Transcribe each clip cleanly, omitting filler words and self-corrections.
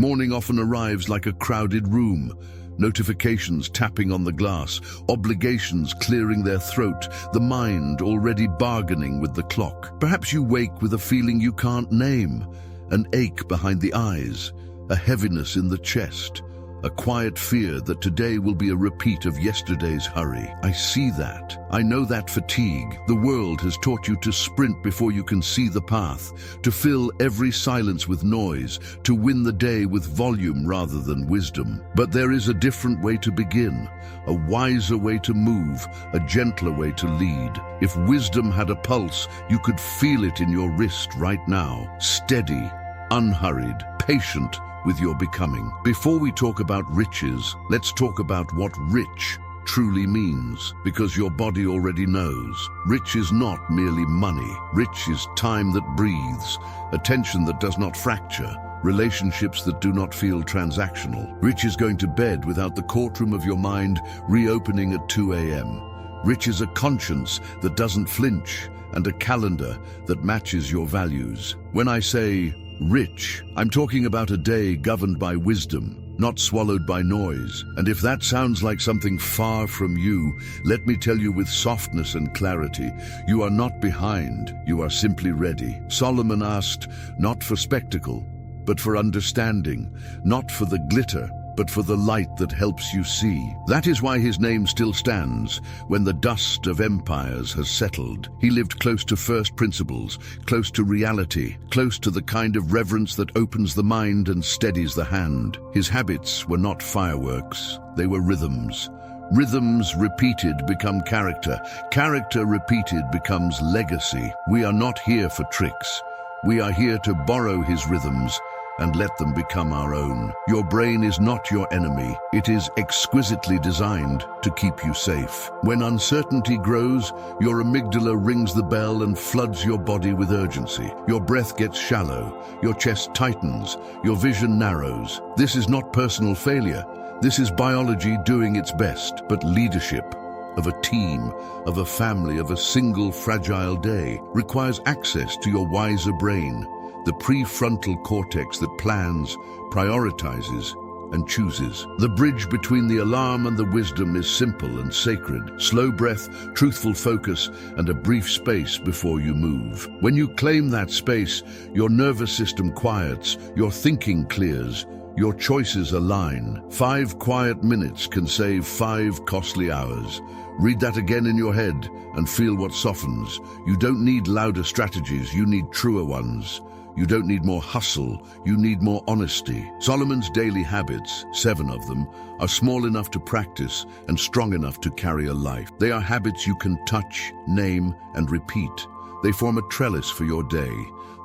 Morning often arrives like a crowded room, notifications tapping on the glass, obligations clearing their throat, the mind already bargaining with the clock. Perhaps you wake with a feeling you can't name, an ache behind the eyes, a heaviness in the chest, a quiet fear that today will be a repeat of yesterday's hurry. I see that. I know that fatigue. The world has taught you to sprint before you can see the path, to fill every silence with noise, to win the day with volume rather than wisdom. But there is a different way to begin, a wiser way to move, a gentler way to lead. If wisdom had a pulse, you could feel it in your wrist right now. Steady, unhurried, patient with your becoming. Before we talk about riches, let's talk about what rich truly means, because your body already knows. Rich is not merely money. Rich is time that breathes, attention that does not fracture, relationships that do not feel transactional. Rich is going to bed without the courtroom of your mind reopening at 2 a.m. Rich is a conscience that doesn't flinch and a calendar that matches your values. When I say rich, I'm talking about a day governed by wisdom, not swallowed by noise. And if that sounds like something far from you, let me tell you with softness and clarity, you are not behind, you are simply ready. Solomon asked, not for spectacle, but for understanding, not for the glitter, but for the light that helps you see. That is why his name still stands when the dust of empires has settled. He lived close to first principles, close to reality, close to the kind of reverence that opens the mind and steadies the hand. His habits were not fireworks, they were rhythms. Rhythms repeated become character. Character repeated becomes legacy. We are not here for tricks. We are here to borrow his rhythms and let them become our own. Your brain is not your enemy. It is exquisitely designed to keep you safe. When uncertainty grows, your amygdala rings the bell and floods your body with urgency. Your breath gets shallow, your chest tightens, your vision narrows. This is not personal failure. This is biology doing its best. But leadership of a team, of a family, of a single fragile day requires access to your wiser brain, the prefrontal cortex that plans, prioritizes, and chooses. The bridge between the alarm and the wisdom is simple and sacred. Slow breath, truthful focus, and a brief space before you move. When you claim that space, your nervous system quiets, your thinking clears, your choices align. 5 quiet minutes can save 5 costly hours. Read that again in your head and feel what softens. You don't need louder strategies, you need truer ones. You don't need more hustle, you need more honesty. Solomon's daily habits, 7 of them, are small enough to practice and strong enough to carry a life. They are habits you can touch, name, and repeat. They form a trellis for your day.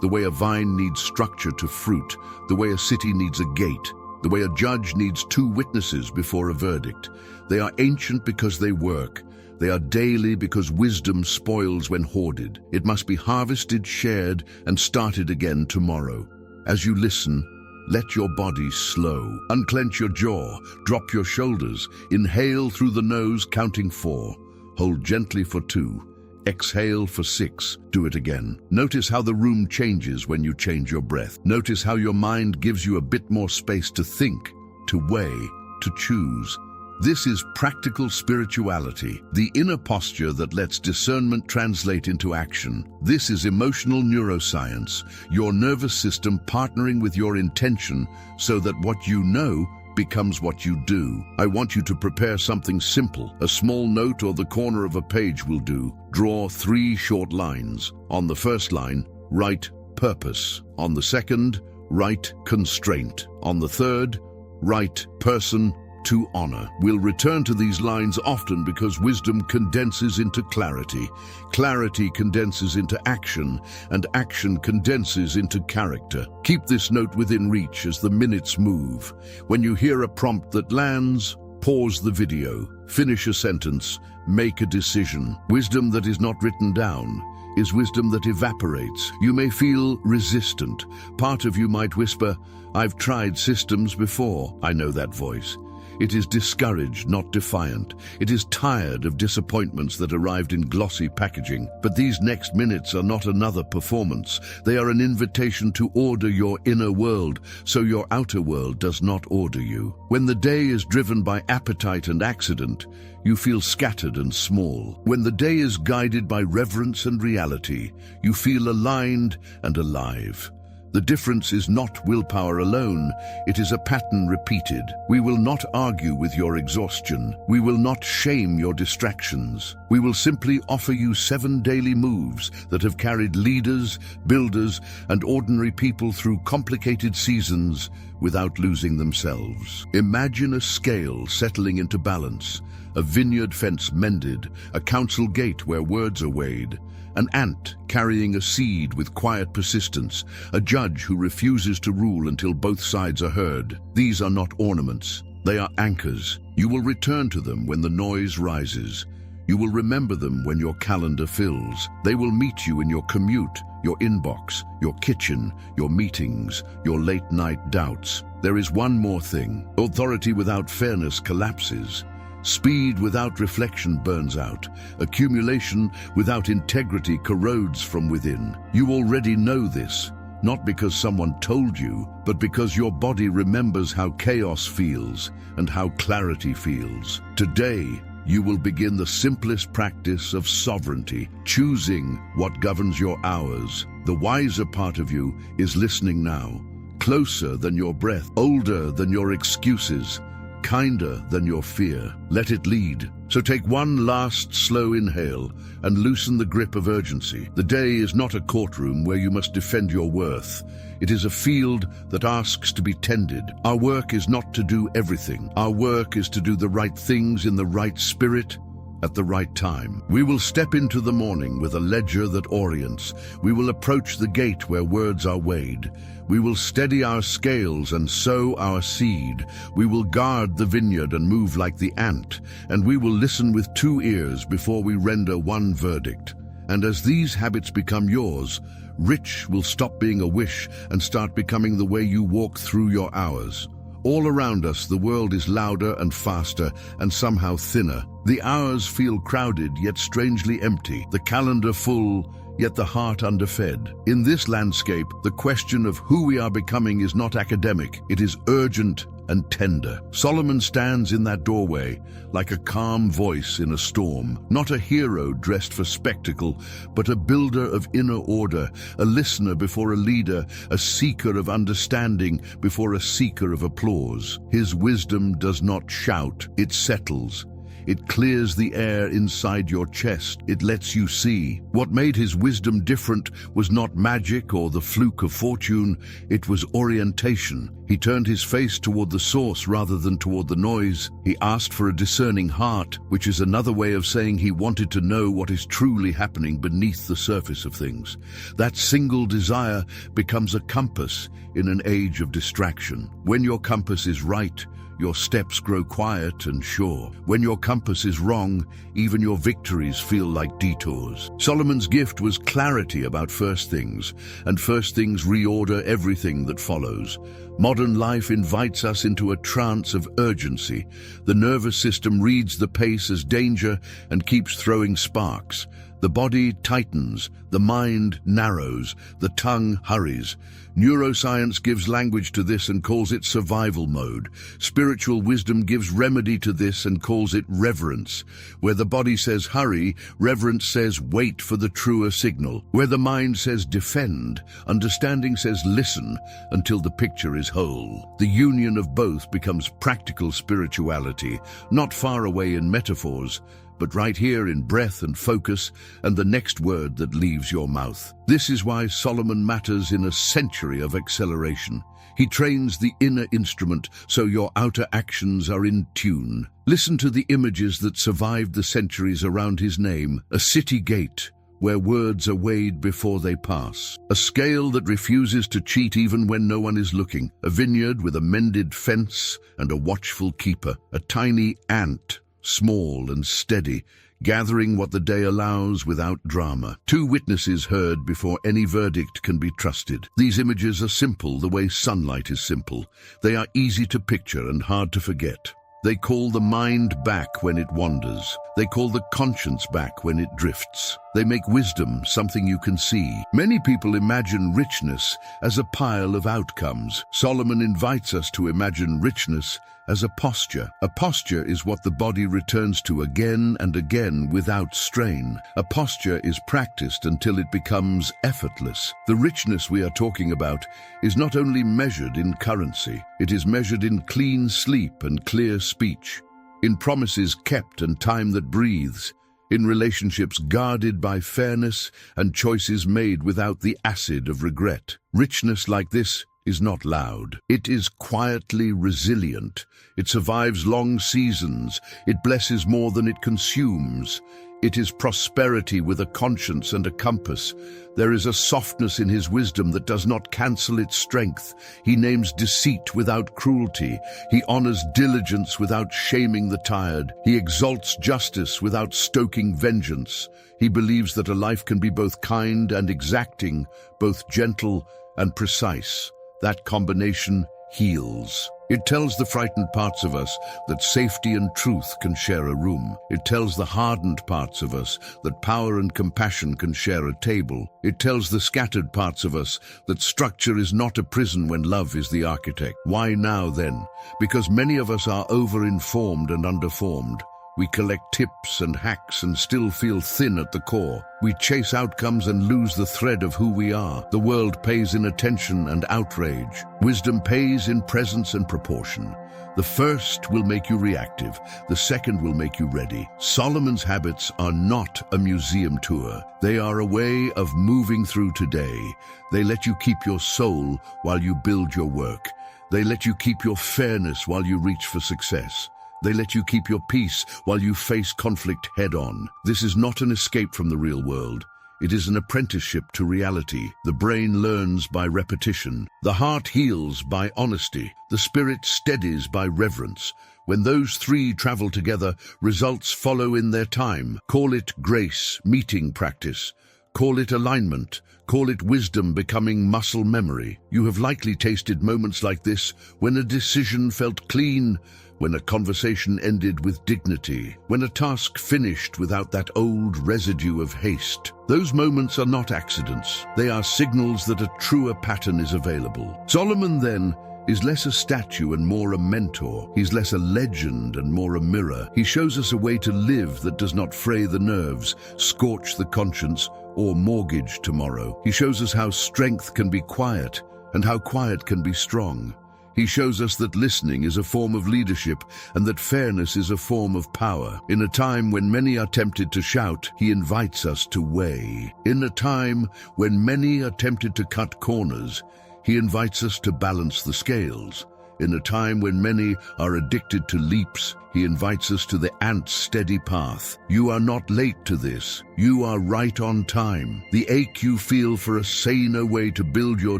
The way a vine needs structure to fruit, the way a city needs a gate, the way a judge needs 2 witnesses before a verdict. They are ancient because they work. They are daily because wisdom spoils when hoarded. It must be harvested, shared, and started again tomorrow. As you listen, let your body slow. Unclench your jaw, drop your shoulders, inhale through the nose, counting 4. Hold gently for 2. Exhale for 6. Do it again. Notice how the room changes when you change your breath. Notice how your mind gives you a bit more space to think, to weigh, to choose. This is practical spirituality, the inner posture that lets discernment translate into action. This is emotional neuroscience, your nervous system partnering with your intention so that what you know becomes what you do. I want you to prepare something simple. A small note or the corner of a page will do. Draw 3 short lines. On the first line, write purpose. On the second, write constraint. On the third, write person to honor. We'll return to these lines often because wisdom condenses into clarity. Clarity condenses into action, and action condenses into character. Keep this note within reach as the minutes move. When you hear a prompt that lands, pause the video, finish a sentence, make a decision. Wisdom that is not written down is wisdom that evaporates. You may feel resistant. Part of you might whisper, "I've tried systems before." I know that voice. It is discouraged, not defiant. It is tired of disappointments that arrived in glossy packaging. But these next minutes are not another performance. They are an invitation to order your inner world, so your outer world does not order you. When the day is driven by appetite and accident, you feel scattered and small. When the day is guided by reverence and reality, you feel aligned and alive. The difference is not willpower alone, it is a pattern repeated. We will not argue with your exhaustion. We will not shame your distractions. We will simply offer you 7 daily moves that have carried leaders, builders, and ordinary people through complicated seasons without losing themselves. Imagine a scale settling into balance, a vineyard fence mended, a council gate where words are weighed, an ant carrying a seed with quiet persistence, a judge who refuses to rule until both sides are heard. These are not ornaments, they are anchors. You will return to them when the noise rises. You will remember them when your calendar fills. They will meet you in your commute, your inbox, your kitchen, your meetings, your late-night doubts. There is one more thing. Authority without fairness collapses. Speed without reflection burns out. Accumulation without integrity corrodes from within. You already know this, not because someone told you, but because your body remembers how chaos feels and how clarity feels. Today, you will begin the simplest practice of sovereignty, choosing what governs your hours. The wiser part of you is listening now, closer than your breath, older than your excuses, kinder than your fear. Let it lead. So take one last slow inhale and loosen the grip of urgency. The day is not a courtroom where you must defend your worth. It is a field that asks to be tended. Our work is not to do everything. Our work is to do the right things in the right spirit at the right time. We will step into the morning with a ledger that orients. We will approach the gate where words are weighed. We will steady our scales and sow our seed. We will guard the vineyard and move like the ant, and we will listen with 2 ears before we render one verdict. And as these habits become yours, rich will stop being a wish and start becoming the way you walk through your hours. All around us, the world is louder and faster and somehow thinner. The hours feel crowded yet strangely empty, the calendar full, yet the heart underfed. In this landscape, the question of who we are becoming is not academic, it is urgent and tender. Solomon stands in that doorway, like a calm voice in a storm, not a hero dressed for spectacle, but a builder of inner order, a listener before a leader, a seeker of understanding before a seeker of applause. His wisdom does not shout, it settles. It clears the air inside your chest. It lets you see. What made his wisdom different was not magic or the fluke of fortune, it was orientation. He turned his face toward the source rather than toward the noise. He asked for a discerning heart, which is another way of saying he wanted to know what is truly happening beneath the surface of things. That single desire becomes a compass in an age of distraction. When your compass is right, your steps grow quiet and sure. When your compass is wrong, even your victories feel like detours. Solomon's gift was clarity about first things, and first things reorder everything that follows. Modern life invites us into a trance of urgency. The nervous system reads the pace as danger and keeps throwing sparks. The body tightens, the mind narrows, the tongue hurries. Neuroscience gives language to this and calls it survival mode. Spiritual wisdom gives remedy to this and calls it reverence. Where the body says hurry, reverence says wait for the truer signal. Where the mind says defend, understanding says listen until the picture is whole. The union of both becomes practical spirituality, not far away in metaphors, but right here in breath and focus and the next word that leaves your mouth. This is why Solomon matters in a century of acceleration. He trains the inner instrument so your outer actions are in tune. Listen to the images that survived the centuries around his name. A city gate where words are weighed before they pass. A scale that refuses to cheat even when no one is looking. A vineyard with a mended fence and a watchful keeper. A tiny ant, small and steady, gathering what the day allows without drama. 2 witnesses heard before any verdict can be trusted. These images are simple the way sunlight is simple. They are easy to picture and hard to forget. They call the mind back when it wanders. They call the conscience back when it drifts. They make wisdom something you can see. Many people imagine richness as a pile of outcomes. Solomon invites us to imagine richness as a posture. A posture is what the body returns to again and again without strain. A posture is practiced until it becomes effortless. The richness we are talking about is not only measured in currency, it is measured in clean sleep and clear speech, in promises kept and time that breathes, in relationships guarded by fairness and choices made without the acid of regret. Richness like this is not loud. It is quietly resilient. It survives long seasons. It blesses more than it consumes. It is prosperity with a conscience and a compass. There is a softness in his wisdom that does not cancel its strength. He names deceit without cruelty. He honors diligence without shaming the tired. He exalts justice without stoking vengeance. He believes that a life can be both kind and exacting, both gentle and precise. That combination heals. It tells the frightened parts of us that safety and truth can share a room. It tells the hardened parts of us that power and compassion can share a table. It tells the scattered parts of us that structure is not a prison when love is the architect. Why now then? Because many of us are over-informed and underformed. We collect tips and hacks and still feel thin at the core. We chase outcomes and lose the thread of who we are. The world pays in attention and outrage. Wisdom pays in presence and proportion. The first will make you reactive. The second will make you ready. Solomon's habits are not a museum tour. They are a way of moving through today. They let you keep your soul while you build your work. They let you keep your fairness while you reach for success. They let you keep your peace while you face conflict head-on. This is not an escape from the real world. It is an apprenticeship to reality. The brain learns by repetition. The heart heals by honesty. The spirit steadies by reverence. When those three travel together, results follow in their time. Call it grace, meeting practice. Call it alignment. Call it wisdom becoming muscle memory. You have likely tasted moments like this when a decision felt clean, when a conversation ended with dignity, when a task finished without that old residue of haste. Those moments are not accidents. They are signals that a truer pattern is available. Solomon, then, is less a statue and more a mentor. He's less a legend and more a mirror. He shows us a way to live that does not fray the nerves, scorch the conscience, or mortgage tomorrow. He shows us how strength can be quiet and how quiet can be strong. He shows us that listening is a form of leadership and that fairness is a form of power. In a time when many are tempted to shout, he invites us to weigh. In a time when many are tempted to cut corners, he invites us to balance the scales. In a time when many are addicted to leaps, he invites us to the ant's steady path. You are not late to this. You are right on time. The ache you feel for a saner way to build your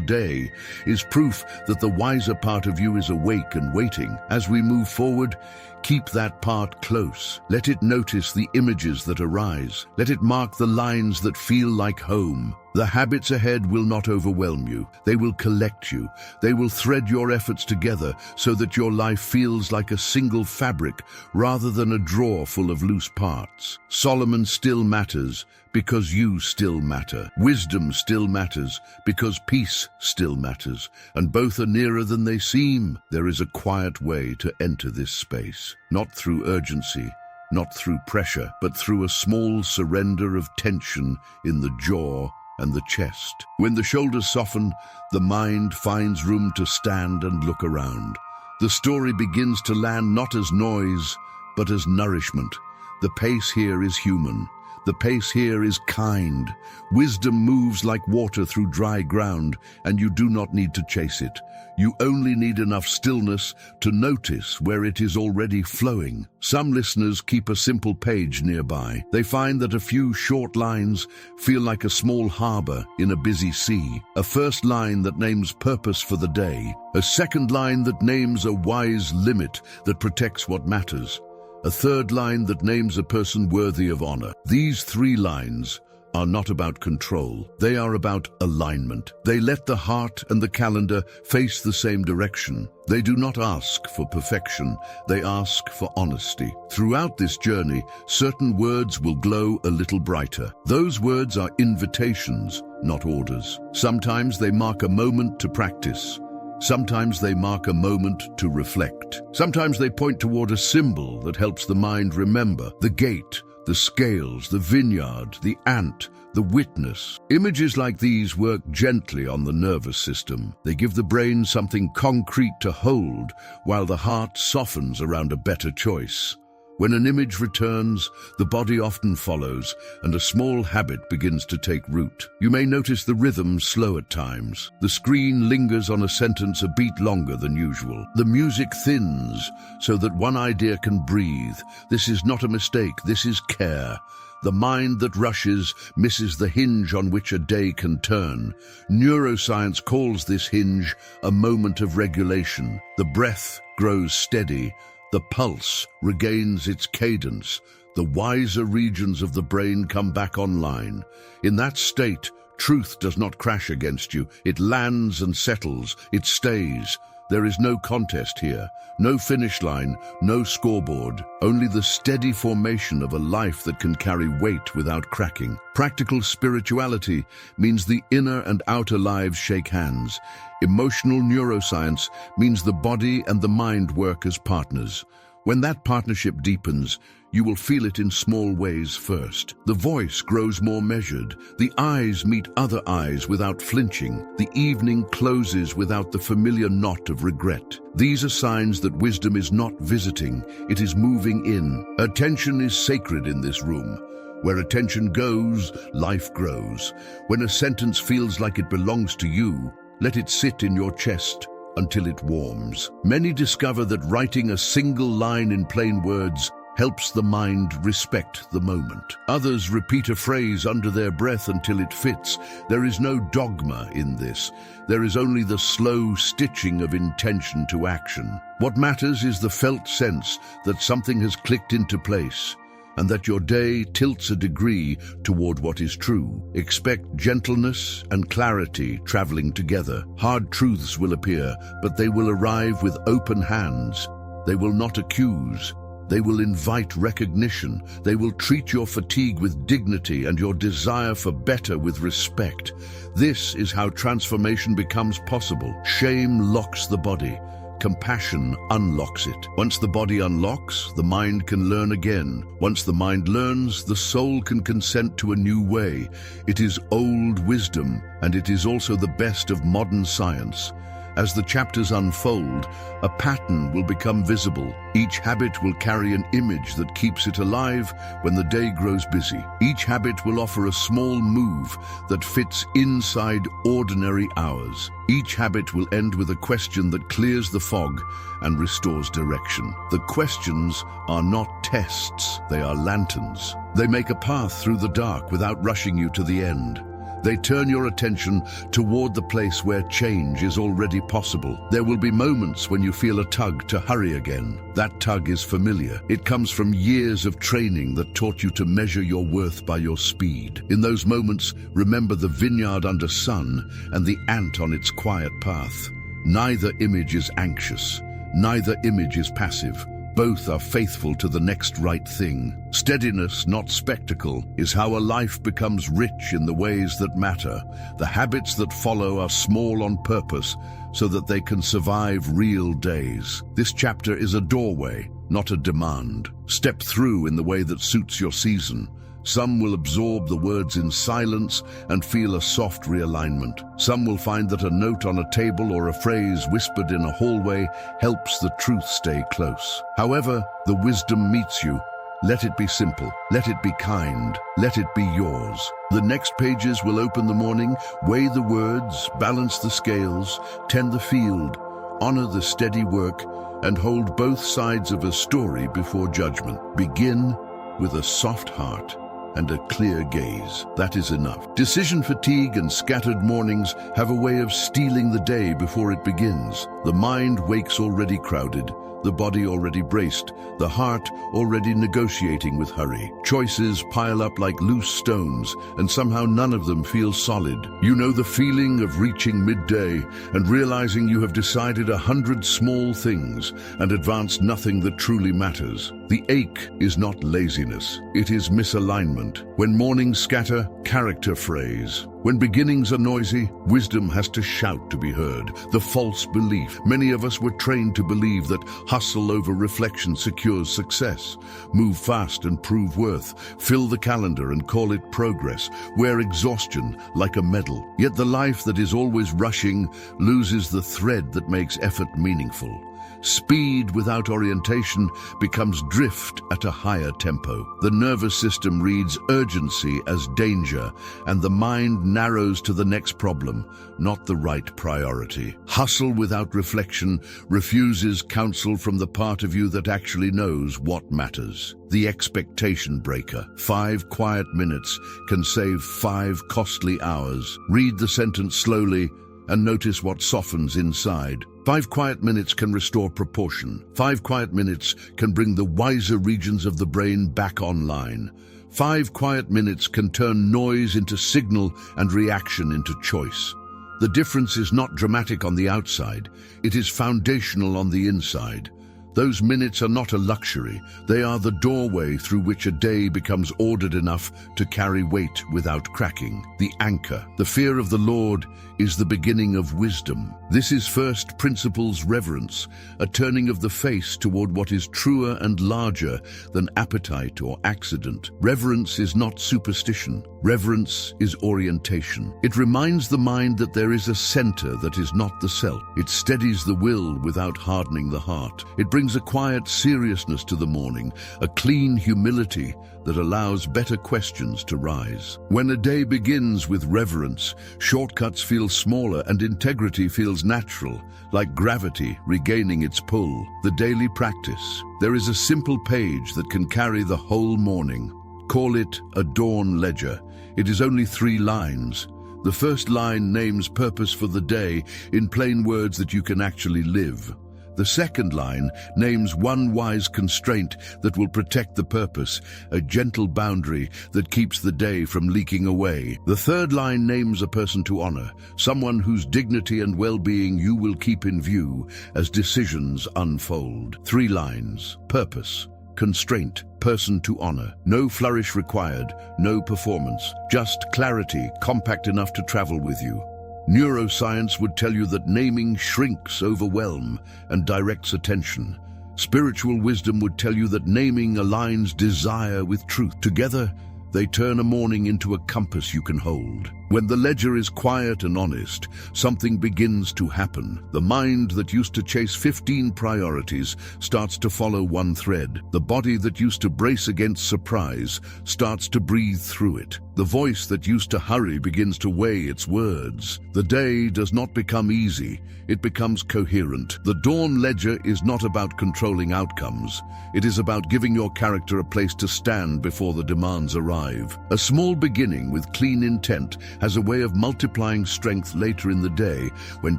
day is proof that the wiser part of you is awake and waiting. As we move forward, keep that part close. Let it notice the images that arise. Let it mark the lines that feel like home. The habits ahead will not overwhelm you. They will collect you. They will thread your efforts together so that your life feels like a single fabric rather than a drawer full of loose parts. Solomon still matters because you still matter. Wisdom still matters because peace still matters. And both are nearer than they seem. There is a quiet way to enter this space, not through urgency, not through pressure, but through a small surrender of tension in the jaw and the chest. When the shoulders soften, the mind finds room to stand and look around. The story begins to land not as noise, but as nourishment. The pace here is human. The pace here is kind. Wisdom moves like water through dry ground, and you do not need to chase it. You only need enough stillness to notice where it is already flowing. Some listeners keep a simple page nearby. They find that a few short lines feel like a small harbor in a busy sea. A first line that names purpose for the day. A second line that names a wise limit that protects what matters. A third line that names a person worthy of honor. These three lines are not about control. They are about alignment. They let the heart and the calendar face the same direction. They do not ask for perfection. They ask for honesty. Throughout this journey, certain words will glow a little brighter. Those words are invitations, not orders. Sometimes they mark a moment to practice. Sometimes they mark a moment to reflect. Sometimes they point toward a symbol that helps the mind remember: the gate, the scales, the vineyard, the ant, the witness. Images like these work gently on the nervous system. They give the brain something concrete to hold, while the heart softens around a better choice. When an image returns, the body often follows, and a small habit begins to take root. You may notice the rhythm slow at times. The screen lingers on a sentence a beat longer than usual. The music thins so that one idea can breathe. This is not a mistake, this is care. The mind that rushes misses the hinge on which a day can turn. Neuroscience calls this hinge a moment of regulation. The breath grows steady. The pulse regains its cadence. The wiser regions of the brain come back online. In that state, truth does not crash against you. It lands and settles. It stays. There is no contest here, no finish line, no scoreboard, only the steady formation of a life that can carry weight without cracking. Practical spirituality means the inner and outer lives shake hands. Emotional neuroscience means the body and the mind work as partners. When that partnership deepens, you will feel it in small ways first. The voice grows more measured. The eyes meet other eyes without flinching. The evening closes without the familiar knot of regret. These are signs that wisdom is not visiting, it is moving in. Attention is sacred in this room. Where attention goes, life grows. When a sentence feels like it belongs to you, let it sit in your chest until it warms. Many discover that writing a single line in plain words helps the mind respect the moment. Others repeat a phrase under their breath until it fits. There is no dogma in this. There is only the slow stitching of intention to action. What matters is the felt sense that something has clicked into place, and that your day tilts a degree toward what is true. Expect gentleness and clarity traveling together. Hard truths will appear, but they will arrive with open hands. They will not accuse. They will invite recognition. They will treat your fatigue with dignity and your desire for better with respect. This is how transformation becomes possible. Shame locks the body. Compassion unlocks it. Once the body unlocks, the mind can learn again. Once the mind learns, the soul can consent to a new way. It is old wisdom, and it is also the best of modern science. As the chapters unfold, a pattern will become visible. Each habit will carry an image that keeps it alive when the day grows busy. Each habit will offer a small move that fits inside ordinary hours. Each habit will end with a question that clears the fog and restores direction. The questions are not tests, they are lanterns. They make a path through the dark without rushing you to the end. They turn your attention toward the place where change is already possible. There will be moments when you feel a tug to hurry again. That tug is familiar. It comes from years of training that taught you to measure your worth by your speed. In those moments, remember the vineyard under sun and the ant on its quiet path. Neither image is anxious. Neither image is passive. Both are faithful to the next right thing. Steadiness, not spectacle, is how a life becomes rich in the ways that matter. The habits that follow are small on purpose so that they can survive real days. This chapter is a doorway, not a demand. Step through in the way that suits your season. Some will absorb the words in silence and feel a soft realignment. Some will find that a note on a table or a phrase whispered in a hallway helps the truth stay close. However the wisdom meets you, let it be simple, let it be kind, let it be yours. The next pages will open the morning, weigh the words, balance the scales, tend the field, honor the steady work, and hold both sides of a story before judgment. Begin with a soft heart and a clear gaze. That is enough. Decision fatigue and scattered mornings have a way of stealing the day before it begins. The mind wakes already crowded. the body already braced, the heart already negotiating with hurry. Choices pile up like loose stones, and somehow none of them feel solid. You know the feeling of reaching midday and realizing you have decided 100 small things and advanced nothing that truly matters. The ache is not laziness, it is misalignment. When mornings scatter, character frays. When beginnings are noisy, wisdom has to shout to be heard. The false belief. Many of us were trained to believe that hustle over reflection secures success. Move fast and prove worth. Fill the calendar and call it progress. Wear exhaustion like a medal. Yet the life that is always rushing loses the thread that makes effort meaningful. Speed without orientation becomes drift at a higher tempo. The nervous system reads urgency as danger, and the mind narrows to the next problem, not the right priority. Hustle without reflection refuses counsel from the part of you that actually knows what matters. The expectation breaker. 5 quiet minutes can save 5 costly hours. Read the sentence slowly and notice what softens inside. 5 quiet minutes can restore proportion. 5 quiet minutes can bring the wiser regions of the brain back online. 5 quiet minutes can turn noise into signal and reaction into choice. The difference is not dramatic on the outside, it is foundational on the inside. Those minutes are not a luxury, they are the doorway through which a day becomes ordered enough to carry weight without cracking. The anchor. The fear of the Lord is the beginning of wisdom. This is first principles reverence, a turning of the face toward what is truer and larger than appetite or accident. Reverence is not superstition. Reverence is orientation. It reminds the mind that there is a center that is not the self. It steadies the will without hardening the heart. It brings a quiet seriousness to the morning, a clean humility that allows better questions to rise. When a day begins with reverence, shortcuts feel smaller and integrity feels natural, like gravity regaining its pull. The daily practice. There is a simple page that can carry the whole morning. Call it a dawn ledger. It is only 3 lines. The first line names purpose for the day in plain words that you can actually live. The second line names one wise constraint that will protect the purpose, a gentle boundary that keeps the day from leaking away. The third line names a person to honor, someone whose dignity and well-being you will keep in view as decisions unfold. 3 lines. Purpose, constraint, person to honor. No flourish required, no performance, just clarity compact enough to travel with you. Neuroscience would tell you that naming shrinks overwhelm and directs attention. Spiritual wisdom would tell you that naming aligns desire with truth. Together, they turn a morning into a compass you can hold. When the ledger is quiet and honest, something begins to happen. The mind that used to chase 15 priorities starts to follow one thread. The body that used to brace against surprise starts to breathe through it. The voice that used to hurry begins to weigh its words. The day does not become easy, it becomes coherent. The dawn ledger is not about controlling outcomes. It is about giving your character a place to stand before the demands arrive. A small beginning with clean intent has a way of multiplying strength later in the day when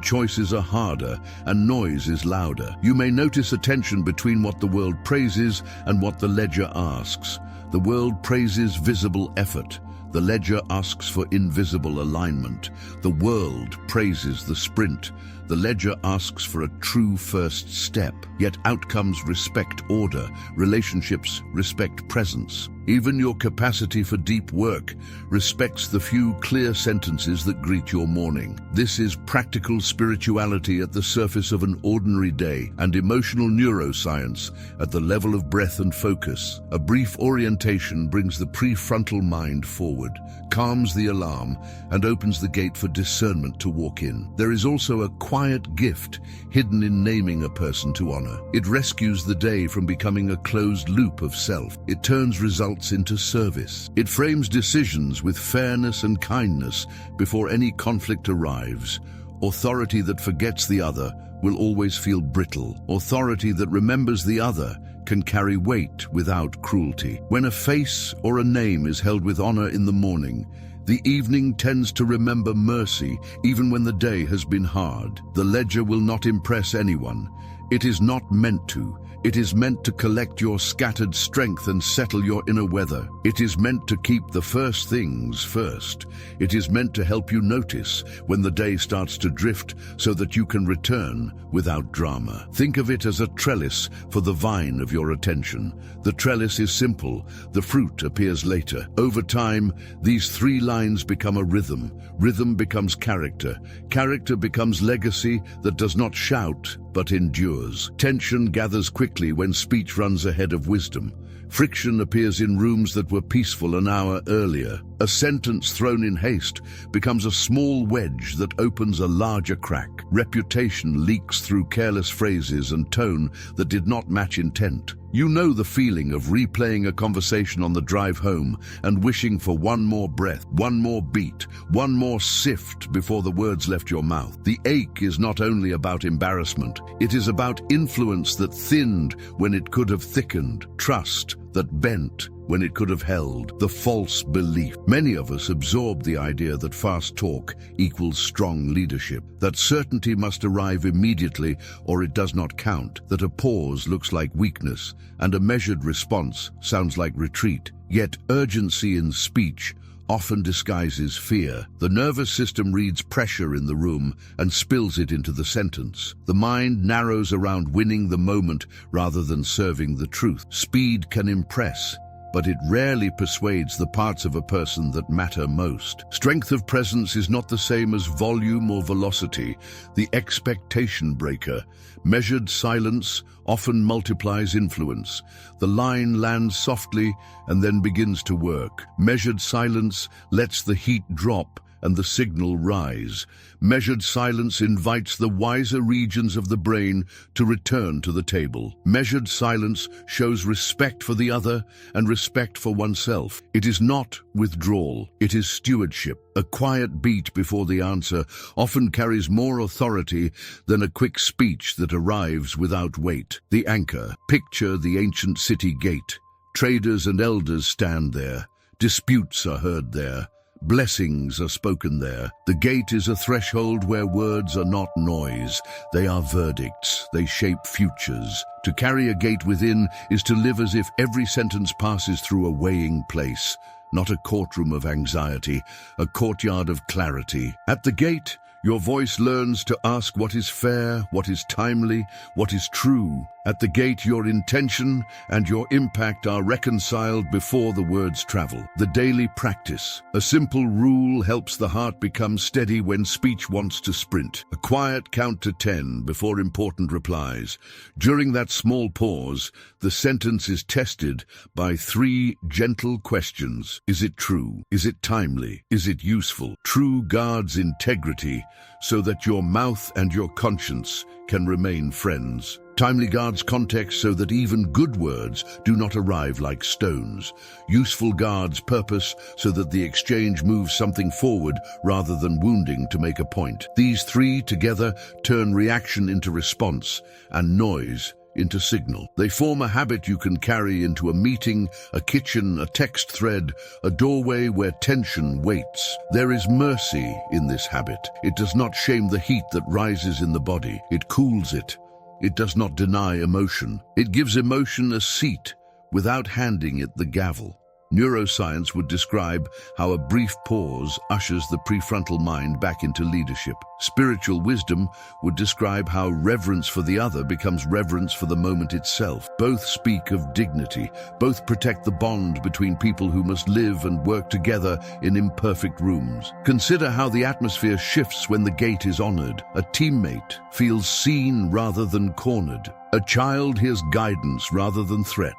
choices are harder and noise is louder. You may notice a tension between what the world praises and what the ledger asks. The world praises visible effort. The ledger asks for invisible alignment. The world praises the sprint. The ledger asks for a true first step. Yet outcomes respect order. Relationships respect presence. Even your capacity for deep work respects the few clear sentences that greet your morning. This is practical spirituality at the surface of an ordinary day and emotional neuroscience at the level of breath and focus. A brief orientation brings the prefrontal mind forward, calms the alarm, and opens the gate for discernment to walk in. There is also a quiet gift hidden in naming a person to honor. It rescues the day from becoming a closed loop of self. It turns results into service. It frames decisions with fairness and kindness before any conflict arrives. Authority that forgets the other will always feel brittle. Authority that remembers the other can carry weight without cruelty. When a face or a name is held with honor in the morning, the evening tends to remember mercy even when the day has been hard. The ledger will not impress anyone. It is not meant to. It is meant to collect your scattered strength and settle your inner weather. It is meant to keep the first things first. It is meant to help you notice when the day starts to drift so that you can return without drama. Think of it as a trellis for the vine of your attention. The trellis is simple. The fruit appears later. Over time, these three lines become a rhythm. Rhythm becomes character. Character becomes legacy that does not shout but endures. Tension gathers quickly when speech runs ahead of wisdom. Friction appears in rooms that were peaceful an hour earlier. A sentence thrown in haste becomes a small wedge that opens a larger crack. Reputation leaks through careless phrases and tone that did not match intent. You know the feeling of replaying a conversation on the drive home and wishing for one more breath, one more beat, one more sift before the words left your mouth. The ache is not only about embarrassment, it is about influence that thinned when it could have thickened, trust that bent when it could have held, the false belief. Many of us absorb the idea that fast talk equals strong leadership, that certainty must arrive immediately or it does not count, that a pause looks like weakness and a measured response sounds like retreat. Yet urgency in speech often disguises fear. The nervous system reads pressure in the room and spills it into the sentence. The mind narrows around winning the moment rather than serving the truth. Speed can impress, but it rarely persuades the parts of a person that matter most. Strength of presence is not the same as volume or velocity. The expectation breaker, measured silence, often multiplies influence. The line lands softly and then begins to work. Measured silence lets the heat drop and the signal rise. Measured silence invites the wiser regions of the brain to return to the table. Measured silence shows respect for the other and respect for oneself. It is not withdrawal, it is stewardship. A quiet beat before the answer often carries more authority than a quick speech that arrives without weight. The anchor. Picture the ancient city gate. Traders and elders stand there. Disputes are heard there. Blessings are spoken there. The gate is a threshold where words are not noise. They are verdicts. They shape futures. To carry a gate within is to live as if every sentence passes through a weighing place, not a courtroom of anxiety, a courtyard of clarity. At the gate, your voice learns to ask what is fair, what is timely, what is true. At the gate, your intention and your impact are reconciled before the words travel. The daily practice. A simple rule helps the heart become steady when speech wants to sprint. A quiet count to 10 before important replies. During that small pause, the sentence is tested by 3 gentle questions. Is it true? Is it timely? Is it useful? True guards integrity so that your mouth and your conscience can remain friends. Timely guards context so that even good words do not arrive like stones. Useful guards purpose so that the exchange moves something forward rather than wounding to make a point. These 3 together turn reaction into response and noise into signal. They form a habit you can carry into a meeting, a kitchen, a text thread, a doorway where tension waits. There is mercy in this habit. It does not shame the heat that rises in the body. It cools it. It does not deny emotion. It gives emotion a seat without handing it the gavel. Neuroscience would describe how a brief pause ushers the prefrontal mind back into leadership. Spiritual wisdom would describe how reverence for the other becomes reverence for the moment itself. Both speak of dignity. Both protect the bond between people who must live and work together in imperfect rooms. Consider how the atmosphere shifts when the gate is honored. A teammate feels seen rather than cornered. A child hears guidance rather than threat.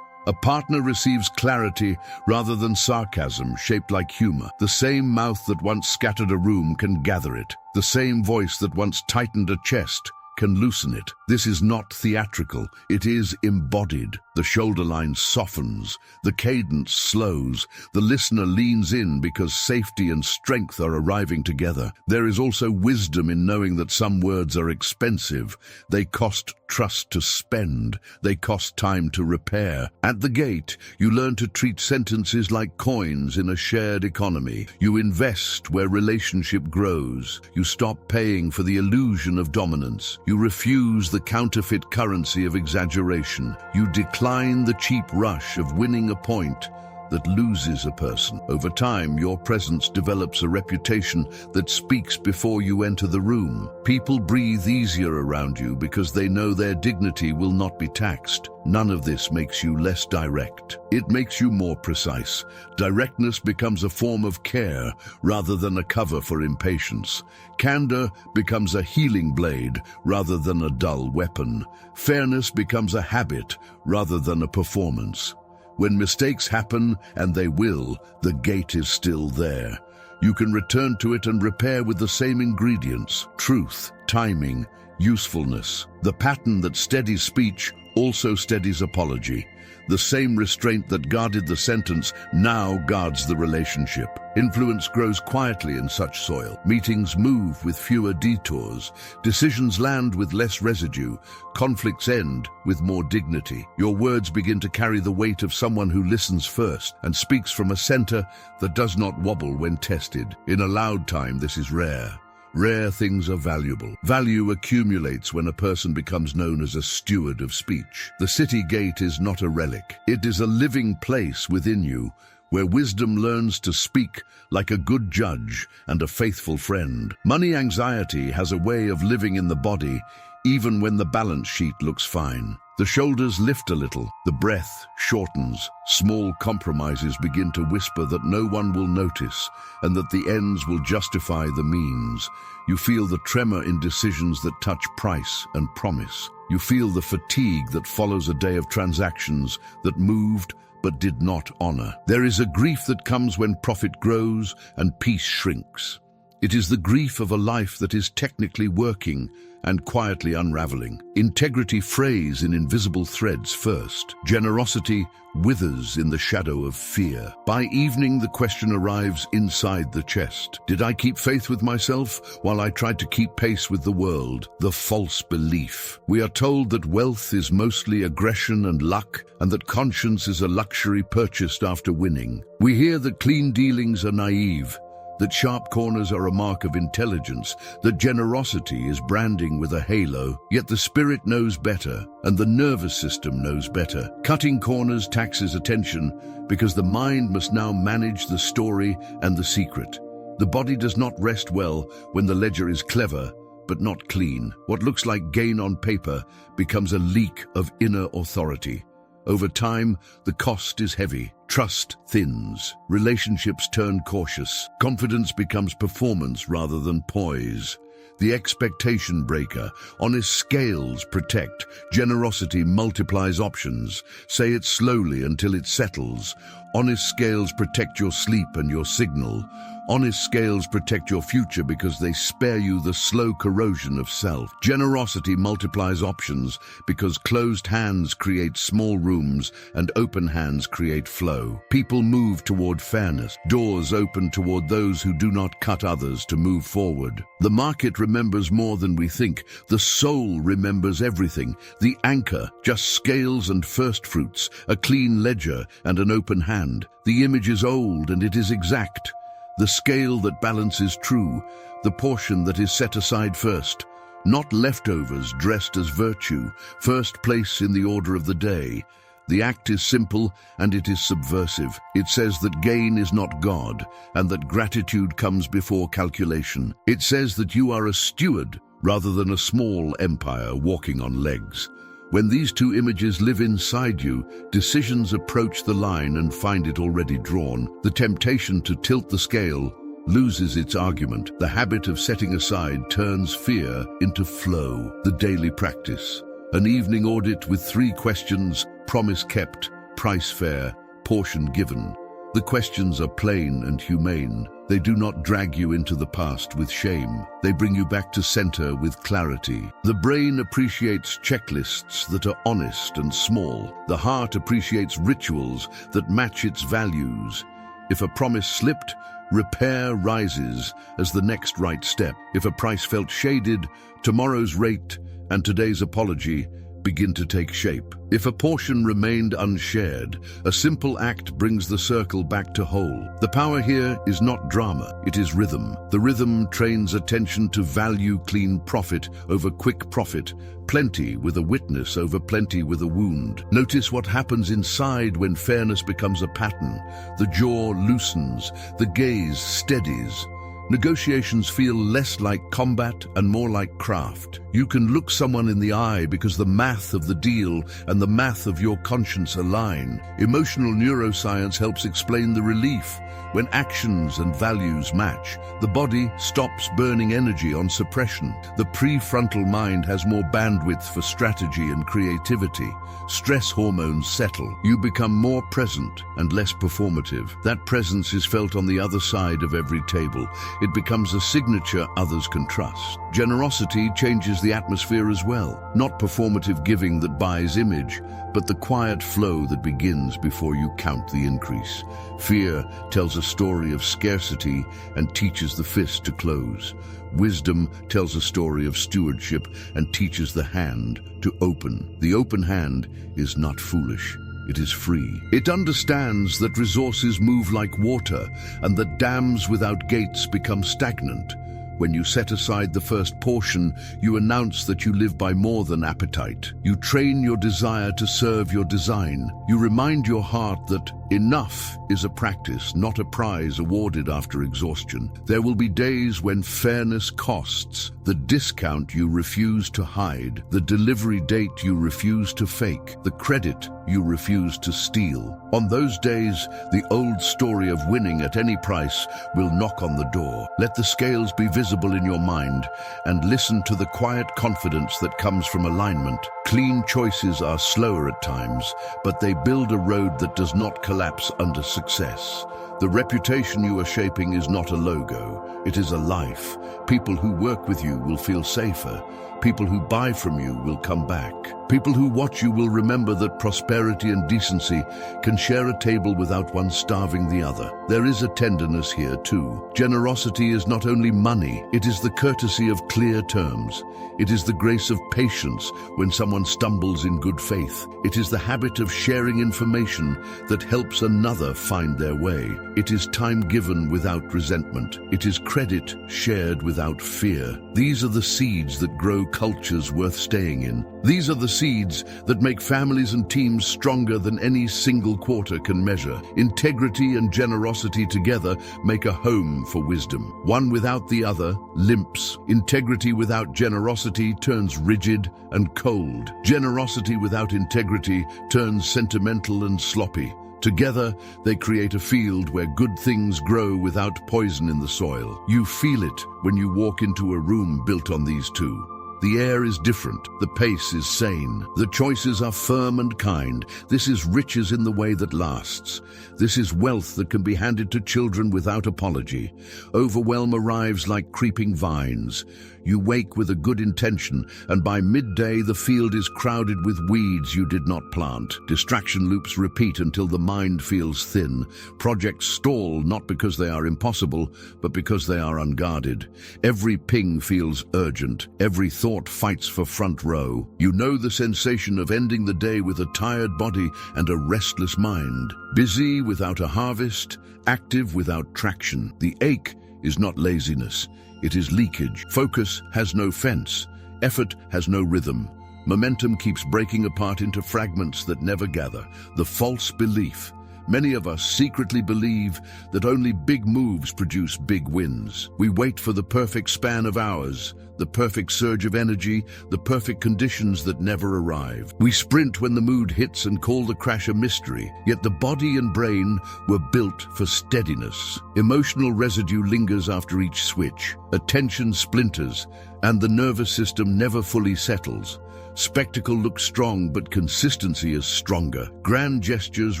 A partner receives clarity rather than sarcasm shaped like humor. The same mouth that once scattered a room can gather it. The same voice that once tightened a chest can loosen it. This is not theatrical, it is embodied. The shoulder line softens, the cadence slows, the listener leans in because safety and strength are arriving together. There is also wisdom in knowing that some words are expensive. They cost trust to spend, they cost time to repair. At the gate, you learn to treat sentences like coins in a shared economy. You invest where relationship grows. You stop paying for the illusion of dominance. You refuse the counterfeit currency of exaggeration. You decline the cheap rush of winning a point that loses a person. Over time, your presence develops a reputation that speaks before you enter the room. People breathe easier around you because they know their dignity will not be taxed. None of this makes you less direct. It makes you more precise. Directness becomes a form of care rather than a cover for impatience. Candor becomes a healing blade rather than a dull weapon. Fairness becomes a habit rather than a performance. When mistakes happen, and they will, the gate is still there. You can return to it and repair with the same ingredients: truth, timing, usefulness. The pattern that steadies speech also steadies apology. The same restraint that guarded the sentence now guards the relationship. Influence grows quietly in such soil. Meetings move with fewer detours. Decisions land with less residue. Conflicts end with more dignity. Your words begin to carry the weight of someone who listens first and speaks from a center that does not wobble when tested. In a loud time, this is rare. Rare things are valuable. Value accumulates when a person becomes known as a steward of speech. The city gate is not a relic. It is a living place within you, where wisdom learns to speak like a good judge and a faithful friend. Money anxiety has a way of living in the body, even when the balance sheet looks fine. The shoulders lift a little, the breath shortens, small compromises begin to whisper that no one will notice and that the ends will justify the means. You feel the tremor in decisions that touch price and promise. You feel the fatigue that follows a day of transactions that moved but did not honor. There is a grief that comes when profit grows and peace shrinks. It is the grief of a life that is technically working and quietly unraveling. Integrity frays in invisible threads first. Generosity withers in the shadow of fear. By evening, the question arrives inside the chest. Did I keep faith with myself while I tried to keep pace with the world? The false belief. We are told that wealth is mostly aggression and luck, and that conscience is a luxury purchased after winning. We hear that clean dealings are naive, that sharp corners are a mark of intelligence, that generosity is branding with a halo. Yet the spirit knows better, and the nervous system knows better. Cutting corners taxes attention because the mind must now manage the story and the secret. The body does not rest well when the ledger is clever, but not clean. What looks like gain on paper becomes a leak of inner authority. Over time, the cost is heavy. Trust thins. Relationships turn cautious. Confidence becomes performance rather than poise. The expectation breaker. Honest scales protect. Generosity multiplies options. Say it slowly until it settles. Honest scales protect your sleep and your signal. Honest scales protect your future because they spare you the slow corrosion of self. Generosity multiplies options because closed hands create small rooms and open hands create flow. People move toward fairness. Doors open toward those who do not cut others to move forward. The market remembers more than we think. The soul remembers everything. The anchor, just scales and first fruits, a clean ledger and an open hand. The image is old and it is exact. The scale that balances true, the portion that is set aside first, not leftovers dressed as virtue, first place in the order of the day. The act is simple and it is subversive. It says that gain is not God and that gratitude comes before calculation. It says that you are a steward rather than a small empire walking on legs. When these two images live inside you, decisions approach the line and find it already drawn. The temptation to tilt the scale loses its argument. The habit of setting aside turns fear into flow. The daily practice. An evening audit with 3 questions: promise kept, price fair, portion given. The questions are plain and humane. They do not drag you into the past with shame. They bring you back to center with clarity. The brain appreciates checklists that are honest and small. The heart appreciates rituals that match its values. If a promise slipped, repair rises as the next right step. If a price felt shaded, tomorrow's rate and today's apology begin to take shape. If a portion remained unshared, a simple act brings the circle back to whole. The power here is not drama, it is rhythm. The rhythm trains attention to value clean profit over quick profit, plenty with a witness over plenty with a wound. Notice what happens inside when fairness becomes a pattern. The jaw loosens, the gaze steadies. Negotiations feel less like combat and more like craft. You can look someone in the eye because the math of the deal and the math of your conscience align. Emotional neuroscience helps explain the relief. When actions and values match, the body stops burning energy on suppression. The prefrontal mind has more bandwidth for strategy and creativity. Stress hormones settle. You become more present and less performative. That presence is felt on the other side of every table. It becomes a signature others can trust. Generosity changes the atmosphere as well. Not performative giving that buys image, but the quiet flow that begins before you count the increase. Fear tells a story of scarcity and teaches the fist to close. Wisdom tells a story of stewardship and teaches the hand to open. The open hand is not foolish. It is free. It understands that resources move like water and that dams without gates become stagnant. When you set aside the first portion, you announce that you live by more than appetite. You train your desire to serve your design. You remind your heart that enough is a practice, not a prize awarded after exhaustion. There will be days when fairness costs, the discount you refuse to hide, the delivery date you refuse to fake, the credit you refuse to steal. On those days, the old story of winning at any price will knock on the door. Let the scales be visible in your mind and listen to the quiet confidence that comes from alignment. Clean choices are slower at times, but they build a road that does not collapse under success. The reputation you are shaping is not a logo, it is a life. People who work with you will feel safer. People who buy from you will come back. People who watch you will remember that prosperity and decency can share a table without one starving the other. There is a tenderness here too. Generosity is not only money, it is the courtesy of clear terms. It is the grace of patience when someone stumbles in good faith. It is the habit of sharing information that helps another find their way. It is time given without resentment. It is credit shared without fear. These are the seeds that grow cultures worth staying in. These are the seeds that make families and teams stronger than any single quarter can measure. Integrity and generosity together make a home for wisdom. One without the other limps. Integrity without generosity turns rigid and cold. Generosity without integrity turns sentimental and sloppy. Together, they create a field where good things grow without poison in the soil. You feel it when you walk into a room built on these two. The air is different, the pace is sane, the choices are firm and kind. This is riches in the way that lasts. This is wealth that can be handed to children without apology. Overwhelm arrives like creeping vines. You wake with a good intention, and by midday the field is crowded with weeds you did not plant. Distraction loops repeat until the mind feels thin. Projects stall not because they are impossible, but because they are unguarded. Every ping feels urgent. Every thought fights for front row. You know the sensation of ending the day with a tired body and a restless mind. Busy without a harvest, active without traction. The ache is not laziness. It is leakage. Focus has no fence. Effort has no rhythm. Momentum keeps breaking apart into fragments that never gather. The false belief. Many of us secretly believe that only big moves produce big wins. We wait for the perfect span of hours, the perfect surge of energy, the perfect conditions that never arrive. We sprint when the mood hits and call the crash a mystery, yet the body and brain were built for steadiness. Emotional residue lingers after each switch, attention splinters, and the nervous system never fully settles. Spectacle looks strong, but consistency is stronger. Grand gestures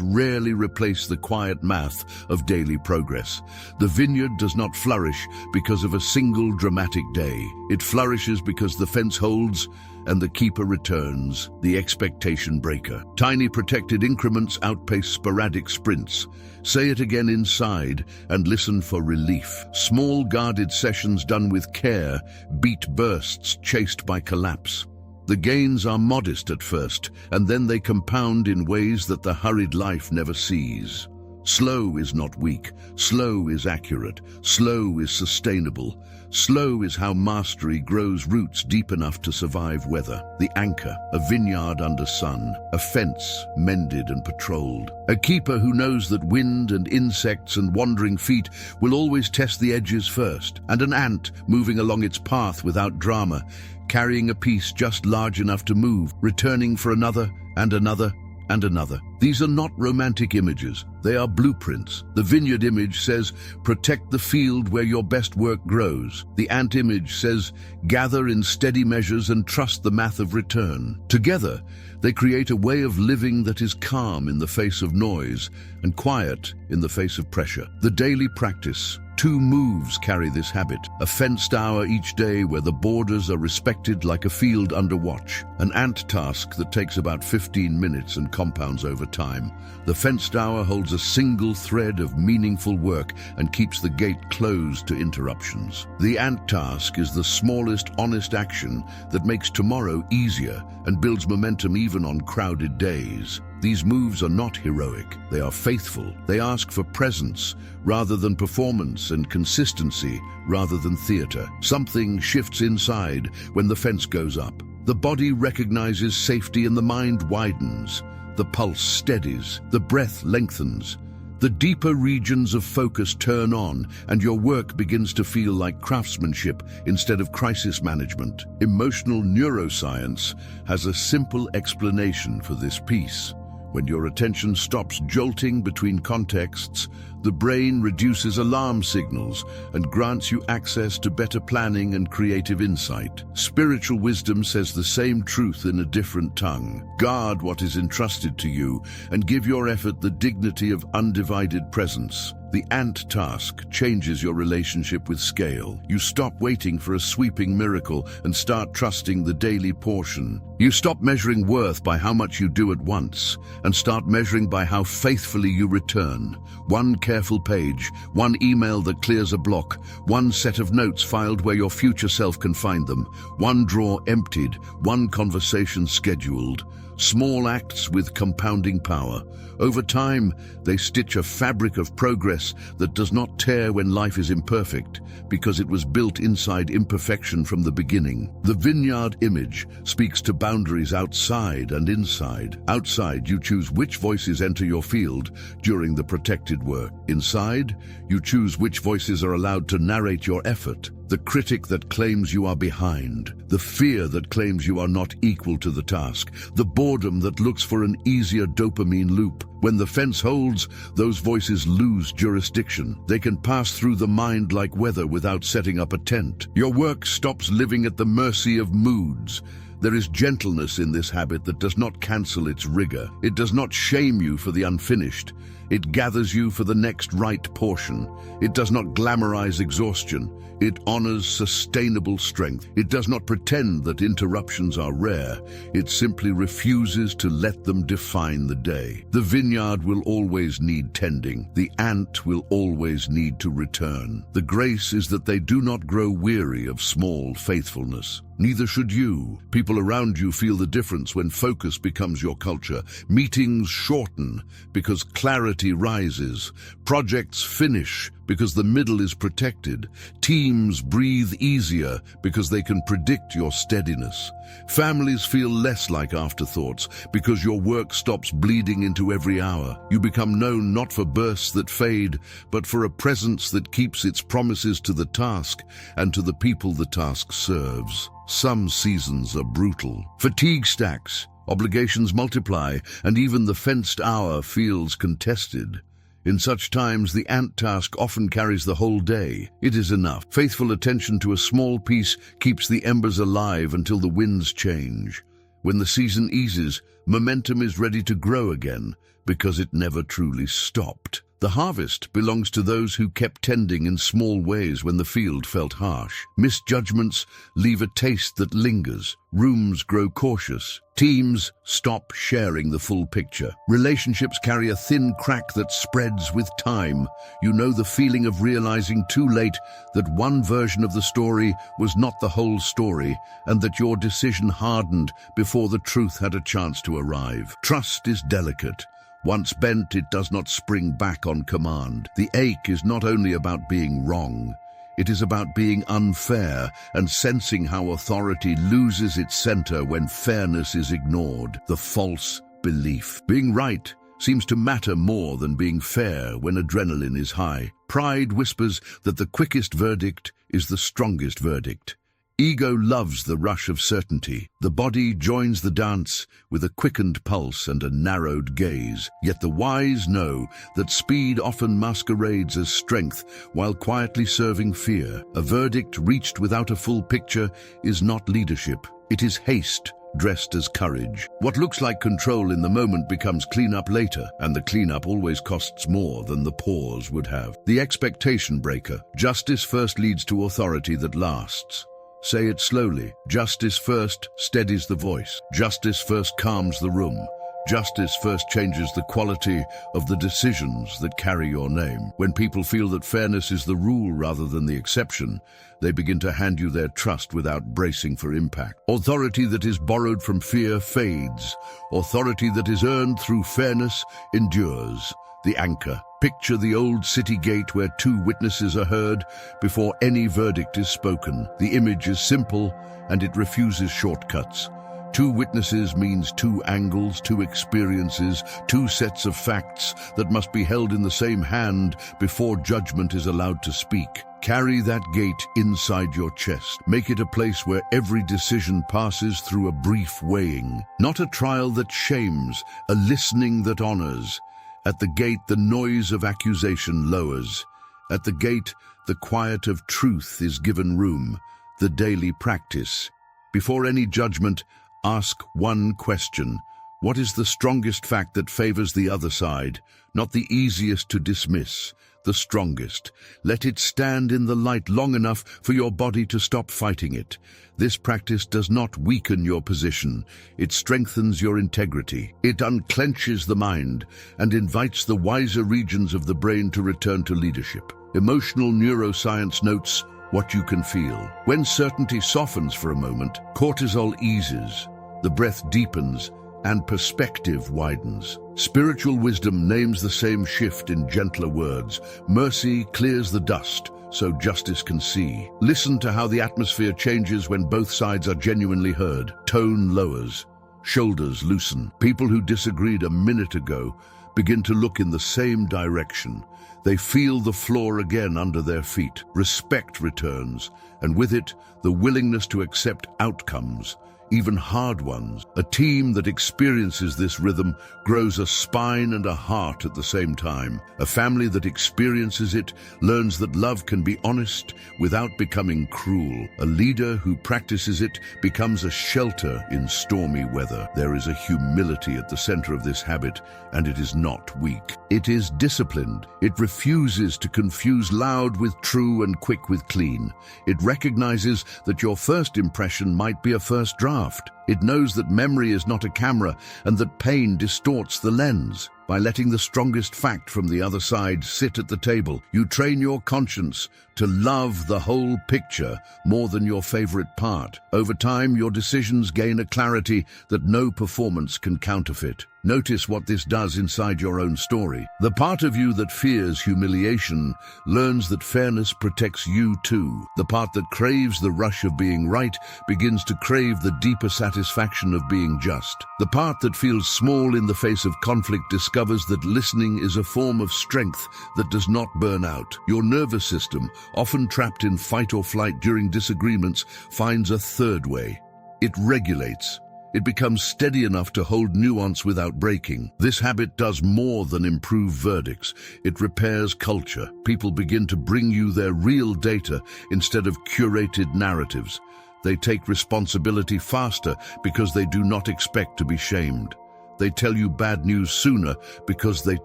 rarely replace the quiet math of daily progress. The vineyard does not flourish because of a single dramatic day. It flourishes because the fence holds and the keeper returns, the expectation breaker. Tiny protected increments outpace sporadic sprints. Say it again inside and listen for relief. Small guarded sessions done with care beat bursts chased by collapse. The gains are modest at first, and then they compound in ways that the hurried life never sees. Slow is not weak. Slow is accurate. Slow is sustainable. Slow is how mastery grows roots deep enough to survive weather. The anchor, a vineyard under sun, a fence mended and patrolled. A keeper who knows that wind and insects and wandering feet will always test the edges first, and an ant moving along its path without drama, carrying a piece just large enough to move, returning for another and another and another. These are not romantic images, they are blueprints. The vineyard image says, protect the field where your best work grows. The ant image says, gather in steady measures and trust the math of return. Together, they create a way of living that is calm in the face of noise and quiet in the face of pressure. The daily practice. 2 moves carry this habit. A fenced hour each day where the borders are respected like a field under watch. An ant task that takes about 15 minutes and compounds over time. The fenced hour holds a single thread of meaningful work and keeps the gate closed to interruptions. The ant task is the smallest honest action that makes tomorrow easier and builds momentum even on crowded days. These moves are not heroic, they are faithful. They ask for presence rather than performance and consistency rather than theater. Something shifts inside when the fence goes up. The body recognizes safety and the mind widens. The pulse steadies, the breath lengthens. The deeper regions of focus turn on and your work begins to feel like craftsmanship instead of crisis management. Emotional neuroscience has a simple explanation for this piece. When your attention stops jolting between contexts, the brain reduces alarm signals and grants you access to better planning and creative insight. Spiritual wisdom says the same truth in a different tongue. Guard what is entrusted to you and give your effort the dignity of undivided presence. The ant task changes your relationship with scale. You stop waiting for a sweeping miracle and start trusting the daily portion. You stop measuring worth by how much you do at once and start measuring by how faithfully you return. One careful page, one email that clears a block, one set of notes filed where your future self can find them, one drawer emptied, one conversation scheduled. Small acts with compounding power. Over time, they stitch a fabric of progress that does not tear when life is imperfect, because it was built inside imperfection from the beginning. The vineyard image speaks to boundaries outside and inside. Outside, you choose which voices enter your field during the protected work. Inside, you choose which voices are allowed to narrate your effort. The critic that claims you are behind, the fear that claims you are not equal to the task, the boredom that looks for an easier dopamine loop. When the fence holds, those voices lose jurisdiction. They can pass through the mind like weather without setting up a tent. Your work stops living at the mercy of moods. There is gentleness in this habit that does not cancel its rigor. It does not shame you for the unfinished. It gathers you for the next right portion. It does not glamorize exhaustion. It honors sustainable strength. It does not pretend that interruptions are rare. It simply refuses to let them define the day. The vineyard will always need tending. The ant will always need to return. The grace is that they do not grow weary of small faithfulness. Neither should you. People around you feel the difference when focus becomes your culture. Meetings shorten because clarity rises. Projects finish because the middle is protected. Teams breathe easier because they can predict your steadiness. Families feel less like afterthoughts because your work stops bleeding into every hour. You become known not for bursts that fade, but for a presence that keeps its promises to the task and to the people the task serves. Some seasons are brutal. Fatigue stacks, obligations multiply, and even the fenced hour feels contested. In such times, the ant task often carries the whole day. It is enough. Faithful attention to a small piece keeps the embers alive until the winds change. When the season eases, momentum is ready to grow again because it never truly stopped. The harvest belongs to those who kept tending in small ways when the field felt harsh. Misjudgments leave a taste that lingers. Rooms grow cautious. Teams stop sharing the full picture. Relationships carry a thin crack that spreads with time. You know the feeling of realizing too late that one version of the story was not the whole story, and that your decision hardened before the truth had a chance to arrive. Trust is delicate. Once bent, it does not spring back on command. The ache is not only about being wrong, it is about being unfair and sensing how authority loses its center when fairness is ignored. The false belief. Being right seems to matter more than being fair when adrenaline is high. Pride whispers that the quickest verdict is the strongest verdict. Ego loves the rush of certainty. The body joins the dance with a quickened pulse and a narrowed gaze. Yet the wise know that speed often masquerades as strength while quietly serving fear. A verdict reached without a full picture is not leadership. It is haste dressed as courage. What looks like control in the moment becomes cleanup later, and the cleanup always costs more than the pause would have. The expectation breaker. Justice first leads to authority that lasts. Say it slowly. Justice first steadies the voice. Justice first calms the room. Justice first changes the quality of the decisions that carry your name. When people feel that fairness is the rule rather than the exception, they begin to hand you their trust without bracing for impact. Authority that is borrowed from fear fades. Authority that is earned through fairness endures. The anchor. Picture the old city gate where two witnesses are heard before any verdict is spoken. The image is simple and it refuses shortcuts. Two witnesses means two angles, two experiences, two sets of facts that must be held in the same hand before judgment is allowed to speak. Carry that gate inside your chest. Make it a place where every decision passes through a brief weighing. Not a trial that shames, a listening that honors. At the gate, the noise of accusation lowers. At the gate, the quiet of truth is given room, the daily practice. Before any judgment, ask one question. What is the strongest fact that favors the other side? Not the easiest to dismiss, the strongest. Let it stand in the light long enough for your body to stop fighting it. This practice does not weaken your position. It strengthens your integrity. It unclenches the mind and invites the wiser regions of the brain to return to leadership. Emotional neuroscience notes what you can feel. When certainty softens for a moment, cortisol eases, the breath deepens, and perspective widens. Spiritual wisdom names the same shift in gentler words. Mercy clears the dust so justice can see. Listen to how the atmosphere changes when both sides are genuinely heard. Tone lowers, shoulders loosen. People who disagreed a minute ago begin to look in the same direction. They feel the floor again under their feet. Respect returns, and with it, the willingness to accept outcomes, even hard ones. A team that experiences this rhythm grows a spine and a heart at the same time. A family that experiences it learns that love can be honest without becoming cruel. A leader who practices it becomes a shelter in stormy weather. There is a humility at the center of this habit, and it is not weak. It is disciplined. It refuses to confuse loud with true and quick with clean. It recognizes that your first impression might be a first draft. It knows that memory is not a camera and that pain distorts the lens. By letting the strongest fact from the other side sit at the table, you train your conscience to love the whole picture more than your favorite part. Over time, your decisions gain a clarity that no performance can counterfeit. Notice what this does inside your own story. The part of you that fears humiliation learns that fairness protects you too. The part that craves the rush of being right begins to crave the deeper satisfaction of being just. The part that feels small in the face of conflict discovers that listening is a form of strength that does not burn out. Your nervous system, often trapped in fight or flight during disagreements, finds a third way. It regulates. It becomes steady enough to hold nuance without breaking. This habit does more than improve verdicts. It repairs culture. People begin to bring you their real data instead of curated narratives. They take responsibility faster because they do not expect to be shamed. They tell you bad news sooner because they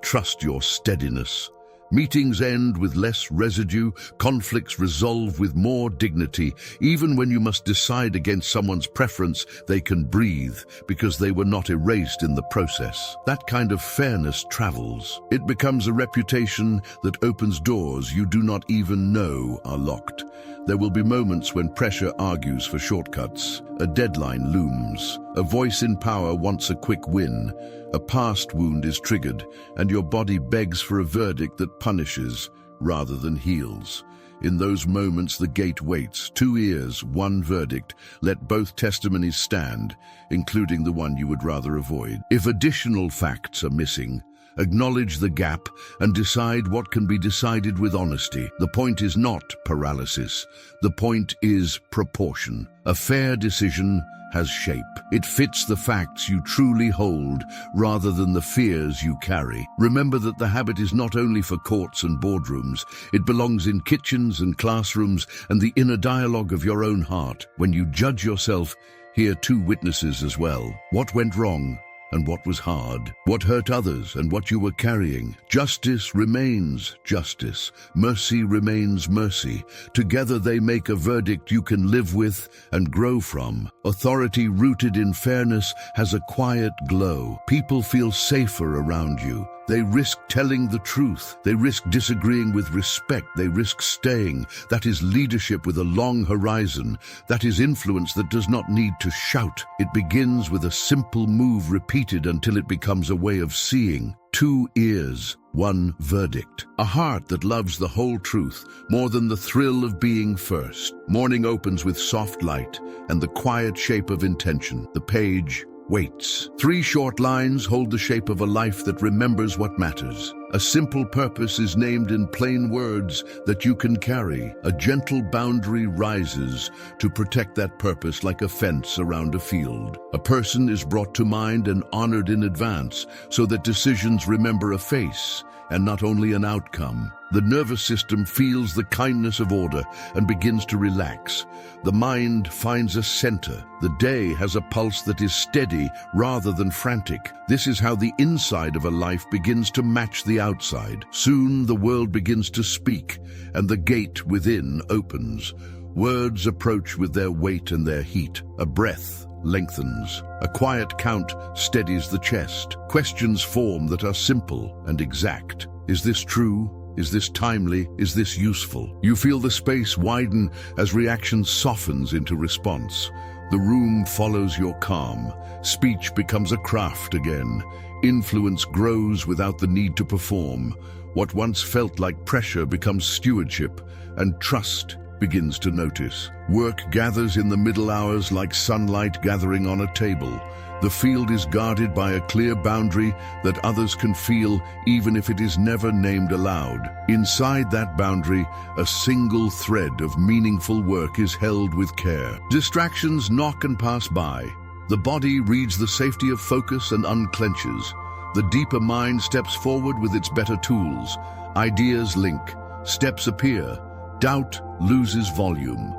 trust your steadiness. Meetings end with less residue, conflicts resolve with more dignity. Even when you must decide against someone's preference, they can breathe because they were not erased in the process. That kind of fairness travels. It becomes a reputation that opens doors you do not even know are locked. There will be moments when pressure argues for shortcuts. A deadline looms. A voice in power wants a quick win. A past wound is triggered, and your body begs for a verdict that punishes rather than heals. In those moments, the gate waits. 2 ears, 1 verdict. Let both testimonies stand, including the one you would rather avoid. If additional facts are missing, acknowledge the gap and decide what can be decided with honesty. The point is not paralysis. The point is proportion. A fair decision has shape. It fits the facts you truly hold rather than the fears you carry. Remember that the habit is not only for courts and boardrooms. It belongs in kitchens and classrooms and the inner dialogue of your own heart. When you judge yourself, hear 2 witnesses as well. What went wrong? And what was hard, what hurt others, and what you were carrying. Justice remains justice. Mercy remains mercy. Together they make a verdict you can live with and grow from. Authority rooted in fairness has a quiet glow. People feel safer around you. They risk telling the truth. They risk disagreeing with respect. They risk staying. That is leadership with a long horizon. That is influence that does not need to shout. It begins with a simple move repeated until it becomes a way of seeing. 2 ears, 1 verdict. A heart that loves the whole truth more than the thrill of being first. Morning opens with soft light and the quiet shape of intention. The page waits. 3 short lines hold the shape of a life that remembers what matters. A simple purpose is named in plain words that you can carry. A gentle boundary rises to protect that purpose like a fence around a field. A person is brought to mind and honored in advance so that decisions remember a face and not only an outcome. The nervous system feels the kindness of order and begins to relax. The mind finds a center. The day has a pulse that is steady rather than frantic. This is how the inside of a life begins to match the outside. Soon the world begins to speak, and the gate within opens. Words approach with their weight and their heat. A breath lengthens. A quiet count steadies the chest. Questions form that are simple and exact. Is this true? Is this timely? Is this useful? You feel the space widen as reaction softens into response. The room follows your calm. Speech becomes a craft again. Influence grows without the need to perform. What once felt like pressure becomes stewardship, and trust begins to notice. Work gathers in the middle hours like sunlight gathering on a table. The field is guarded by a clear boundary that others can feel even if it is never named aloud. Inside that boundary, a single thread of meaningful work is held with care. Distractions knock and pass by. The body reads the safety of focus and unclenches. The deeper mind steps forward with its better tools. Ideas link. Steps appear. Doubt loses volume.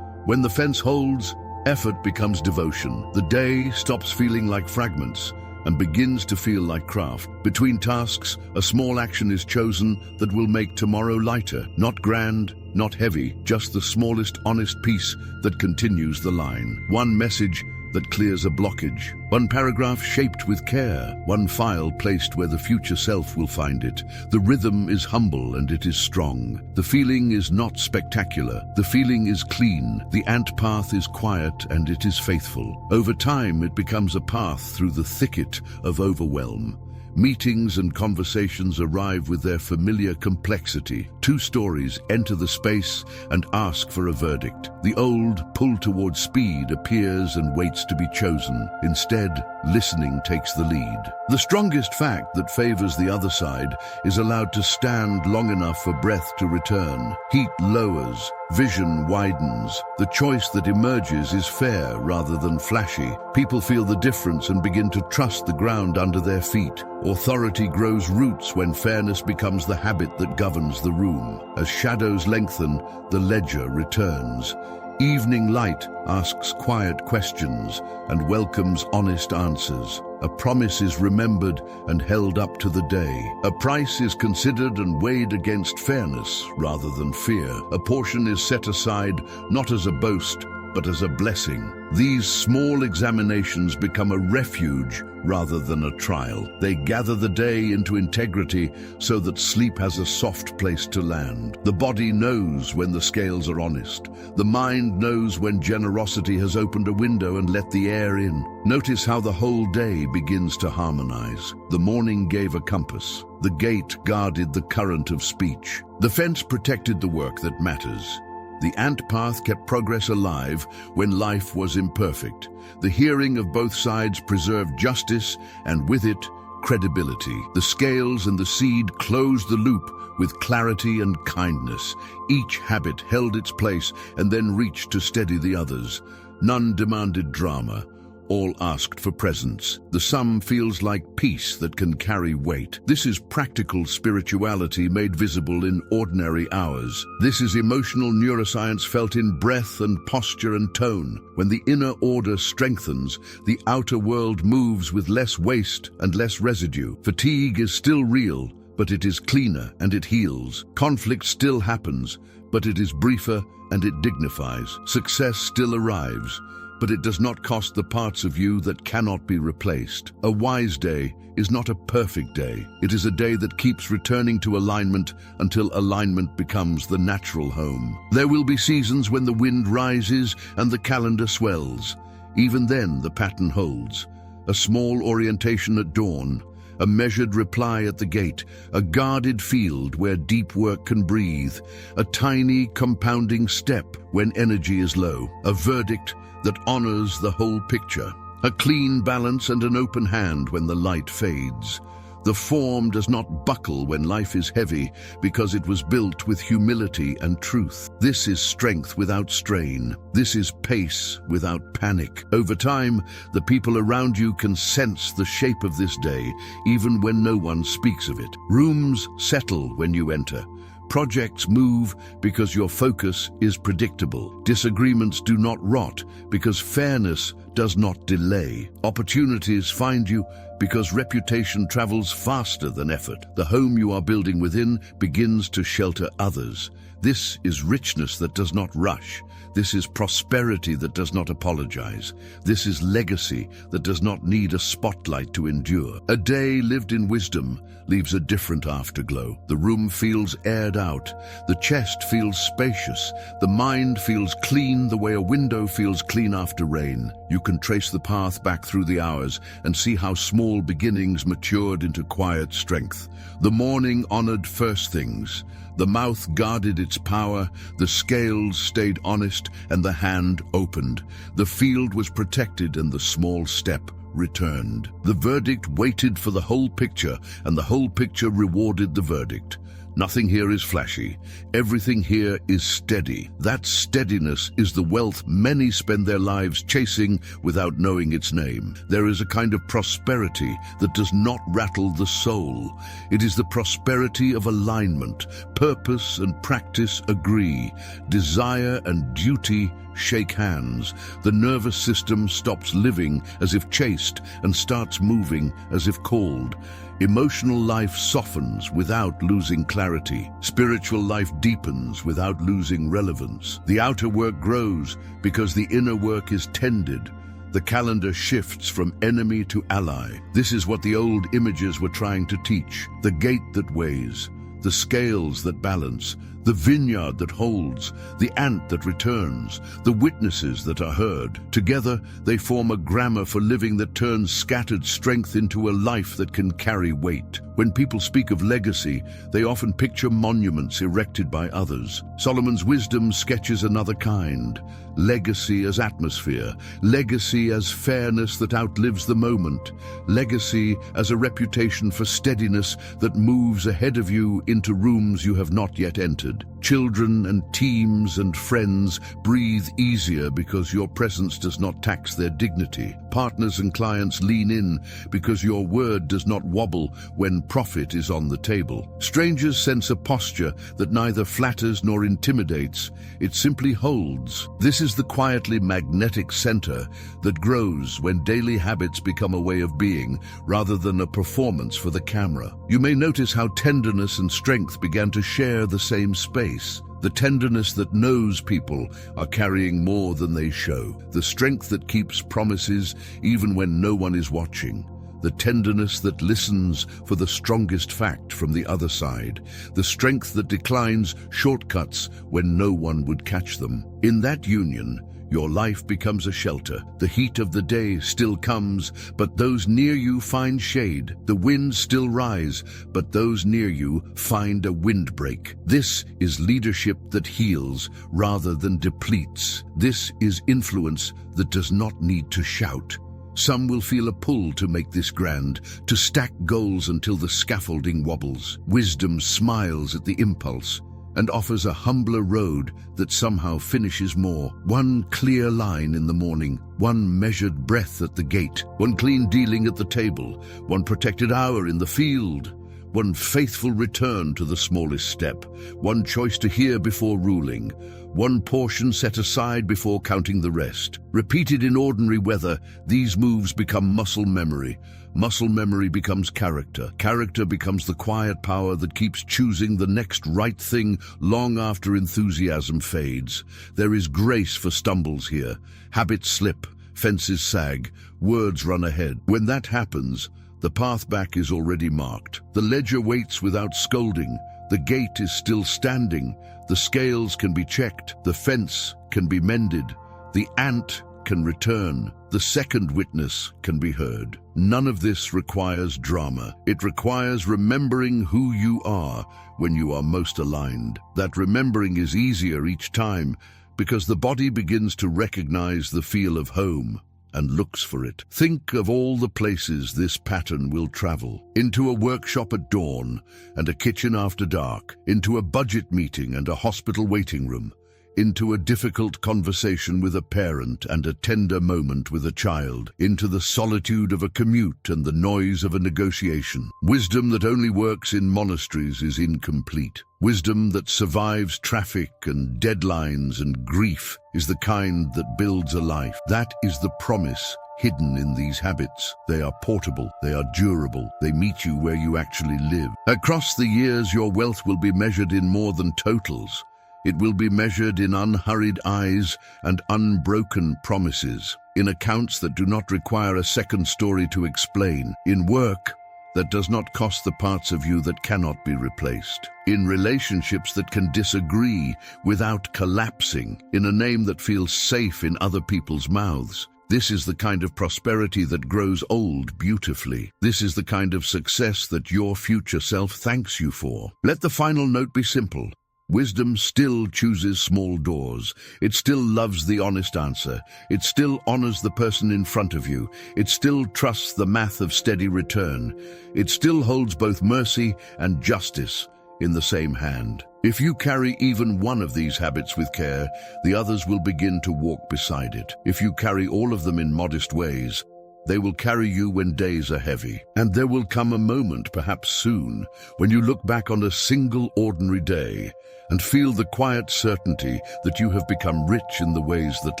When the fence holds, effort becomes devotion. The day stops feeling like fragments and begins to feel like craft. Between tasks, a small action is chosen that will make tomorrow lighter. Not grand, not heavy, just the smallest honest piece that continues the line. One message that clears a blockage. One paragraph shaped with care. One file placed where the future self will find it. The rhythm is humble and it is strong. The feeling is not spectacular. The feeling is clean. The ant path is quiet and it is faithful. Over time, it becomes a path through the thicket of overwhelm. Meetings and conversations arrive with their familiar complexity. 2 stories enter the space and ask for a verdict. The old pull towards speed appears and waits to be chosen. Instead, listening takes the lead. The strongest fact that favors the other side is allowed to stand long enough for breath to return. Heat lowers. Vision widens. The choice that emerges is fair rather than flashy. People feel the difference and begin to trust the ground under their feet. Authority grows roots when fairness becomes the habit that governs the room. As shadows lengthen, the ledger returns. Evening light asks quiet questions and welcomes honest answers. A promise is remembered and held up to the day. A price is considered and weighed against fairness rather than fear. A portion is set aside not as a boast, but as a blessing. These small examinations become a refuge rather than a trial. They gather the day into integrity so that sleep has a soft place to land. The body knows when the scales are honest. The mind knows when generosity has opened a window and let the air in. Notice how the whole day begins to harmonize. The morning gave a compass. The gate guarded the current of speech. The fence protected the work that matters. The ant path kept progress alive when life was imperfect. The hearing of both sides preserved justice and with it, credibility. The scales and the seed closed the loop with clarity and kindness. Each habit held its place and then reached to steady the others. None demanded drama. All asked for presence. The sum feels like peace that can carry weight. This is practical spirituality made visible in ordinary hours. This is emotional neuroscience felt in breath and posture and tone. When the inner order strengthens, the outer world moves with less waste and less residue. Fatigue is still real, but it is cleaner and it heals. Conflict still happens, but it is briefer and it dignifies. Success still arrives, but it does not cost the parts of you that cannot be replaced. A wise day is not a perfect day. It is a day that keeps returning to alignment until alignment becomes the natural home. There will be seasons when the wind rises and the calendar swells. Even then, the pattern holds. A small orientation at dawn, a measured reply at the gate, a guarded field where deep work can breathe, a tiny compounding step when energy is low, a verdict that honors the whole picture, a clean balance and an open hand when the light fades. The form does not buckle when life is heavy because it was built with humility and truth. This is strength without strain. This is pace without panic. Over time, the people around you can sense the shape of this day, even when no one speaks of it. Rooms settle when you enter. Projects move because your focus is predictable. Disagreements do not rot because fairness does not delay. Opportunities find you because reputation travels faster than effort. The home you are building within begins to shelter others. This is richness that does not rush. This is prosperity that does not apologize. This is legacy that does not need a spotlight to endure. A day lived in wisdom leaves a different afterglow. The room feels aired out. The chest feels spacious. The mind feels clean the way a window feels clean after rain. You can trace the path back through the hours and see how small beginnings matured into quiet strength. The morning honored first things. The mouth guarded its power, the scales stayed honest, and the hand opened. The field was protected and the small step returned. The verdict waited for the whole picture, and the whole picture rewarded the verdict. Nothing here is flashy. Everything here is steady. That steadiness is the wealth many spend their lives chasing without knowing its name. There is a kind of prosperity that does not rattle the soul. It is the prosperity of alignment. Purpose and practice agree. Desire and duty shake hands. The nervous system stops living as if chased and starts moving as if called. Emotional life softens without losing clarity. Spiritual life deepens without losing relevance. The outer work grows because the inner work is tended. The calendar shifts from enemy to ally. This is what the old images were trying to teach. The gate that weighs, the scales that balance, the vineyard that holds, the ant that returns, the witnesses that are heard. Together, they form a grammar for living that turns scattered strength into a life that can carry weight. When people speak of legacy, they often picture monuments erected by others. Solomon's wisdom sketches another kind. Legacy as atmosphere, legacy as fairness that outlives the moment, legacy as a reputation for steadiness that moves ahead of you into rooms you have not yet entered. Children and teams and friends breathe easier because your presence does not tax their dignity. Partners and clients lean in because your word does not wobble when profit is on the table. Strangers sense a posture that neither flatters nor intimidates. It simply holds. This is the quietly magnetic center that grows when daily habits become a way of being rather than a performance for the camera. You may notice how tenderness and strength began to share the same space. The tenderness that knows people are carrying more than they show. The strength that keeps promises even when no one is watching. The tenderness that listens for the strongest fact from the other side. The strength that declines shortcuts when no one would catch them. In that union, your life becomes a shelter. The heat of the day still comes, but those near you find shade. The winds still rise, but those near you find a windbreak. This is leadership that heals rather than depletes. This is influence that does not need to shout. Some will feel a pull to make this grand, to stack goals until the scaffolding wobbles. Wisdom smiles at the impulse and offers a humbler road that somehow finishes more. One clear line in the morning, one measured breath at the gate, one clean dealing at the table, one protected hour in the field, one faithful return to the smallest step, one choice to hear before ruling, one portion set aside before counting the rest. Repeated in ordinary weather, these moves become muscle memory. Muscle memory becomes character. Character becomes the quiet power that keeps choosing the next right thing long after enthusiasm fades. There is grace for stumbles here. Habits slip, fences sag, words run ahead. When that happens, the path back is already marked. The ledger waits without scolding. The gate is still standing. The scales can be checked. The fence can be mended. The ant can return. The second witness can be heard. None of this requires drama. It requires remembering who you are when you are most aligned. That remembering is easier each time because the body begins to recognize the feel of home and looks for it. Think of all the places this pattern will travel. Into a workshop at dawn and a kitchen after dark. Into a budget meeting and a hospital waiting room. Into a difficult conversation with a parent and a tender moment with a child. Into the solitude of a commute and the noise of a negotiation. Wisdom that only works in monasteries is incomplete. Wisdom that survives traffic and deadlines and grief is the kind that builds a life. That is the promise hidden in these habits. They are portable, they are durable, they meet you where you actually live. Across the years, your wealth will be measured in more than totals. It will be measured in unhurried eyes and unbroken promises, in accounts that do not require a second story to explain, in work that does not cost the parts of you that cannot be replaced, in relationships that can disagree without collapsing, in a name that feels safe in other people's mouths. This is the kind of prosperity that grows old beautifully. This is the kind of success that your future self thanks you for. Let the final note be simple. Wisdom still chooses small doors. It still loves the honest answer. It still honors the person in front of you. It still trusts the math of steady return. It still holds both mercy and justice in the same hand. If you carry even one of these habits with care, the others will begin to walk beside it. If you carry all of them in modest ways, they will carry you when days are heavy. And there will come a moment, perhaps soon, when you look back on a single ordinary day and feel the quiet certainty that you have become rich in the ways that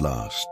last.